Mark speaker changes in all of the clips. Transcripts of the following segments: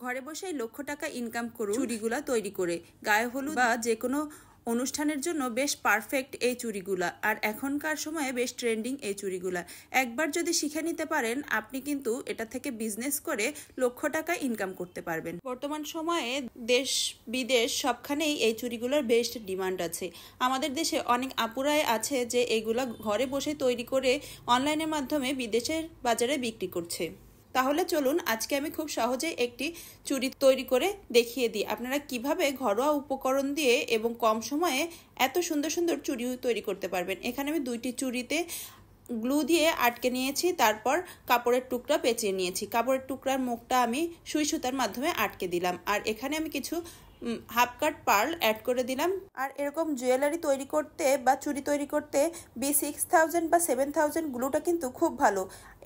Speaker 1: ঘরে বসেই লক্ষ টাকা ইনকাম করুন চুড়িগুলা তৈরি করে। গায়ে হলুদ বা যে কোনো অনুষ্ঠানের জন্য বেশ পারফেক্ট এই চুড়িগুলা, আর এখনকার সময়ে বেশ ট্রেন্ডিং এই চুড়িগুলা। একবার যদি শিখে নিতে পারেন আপনি কিন্তু এটা থেকে বিজনেস করে লক্ষ টাকা ইনকাম করতে পারবেন। বর্তমান সময়ে দেশ বিদেশ সবখানেই এই চুড়িগুলোর বেশ ডিমান্ড আছে। আমাদের দেশে অনেক আপুরাই আছে যে এগুলা ঘরে বসে তৈরি করে অনলাইনের মাধ্যমে বিদেশের বাজারে বিক্রি করছে। তাহলে চলুন আজকে আমি খুব সহজেই একটি চুড়ি তৈরি করে দেখিয়ে দিই আপনারা কিভাবে ঘরোয়া উপকরণ দিয়ে এবং কম সময়ে এত সুন্দর সুন্দর চুড়ি তৈরি করতে পারবেন। এখানে আমি দুইটি চুড়িতে গ্লু দিয়ে আটকে নিয়েছি, তারপর কাপড়ের টুকরা পেঁচিয়ে নিয়েছি। কাপড়ের টুকরার মুখটা আমি সুই সুতার মাধ্যমে আটকে দিলাম, আর এখানে আমি কিছু হাফ কাট পার্ল অ্যাড করে দিলাম। আর এরকম জুয়েলারি তৈরি করতে বা চুড়ি তৈরি করতে B6000 বা 7000 গ্লুটা কিন্তু খুব ভালো।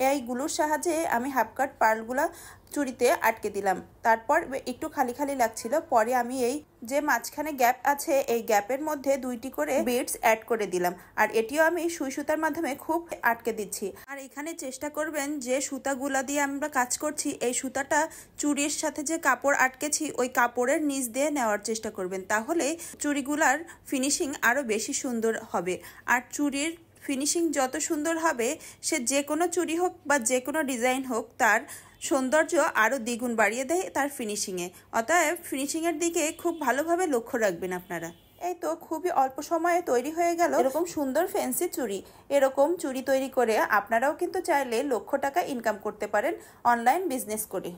Speaker 1: এই গ্লুর সাহায্যে আমি হাফ কাট পার্লগুলা চুড়িতে আটকে দিলাম। তারপর একটু খালি খালি লাগছিল, পরে আমি এই যে মাঝখানে গ্যাপ আছে এই গ্যাপের মধ্যে দুইটি করে বিডস অ্যাড করে দিলাম, আর এটিও আমি সুই সুতার মাধ্যমে খুব আটকে দিচ্ছি। আর এখানে চেষ্টা করবেন যে সুতাগুলা দিয়ে আমরা কাজ করছি এই সুতাটা চুড়ির সাথে যে কাপড় আটকেছি ওই কাপড়ের নিচ দিয়ে নেওয়ার চেষ্টা করবেন, তাহলে চুড়িগুলার ফিনিশিং আরো বেশি সুন্দর হবে। আর চুড়ির ফিনিশিং যত সুন্দর হবে সে যে কোনো চুড়ি হোক বা যে কোনো ডিজাইন হোক তার সৌন্দর্য আরো দ্বিগুণ বাড়িয়ে দেয় তার ফিনিশিংয়ে। অতএব ফিনিশিংয়ের দিকে খুব ভালোভাবে লক্ষ্য রাখবেন আপনারা। এই তো খুবই অল্প সময়ে তৈরি হয়ে গেল এরকম সুন্দর ফ্যান্সি চুড়ি। এরকম চুড়ি তৈরি করে আপনারাও কিন্তু চাইলে লক্ষ টাকা ইনকাম করতে পারেন অনলাইন বিজনেস করে।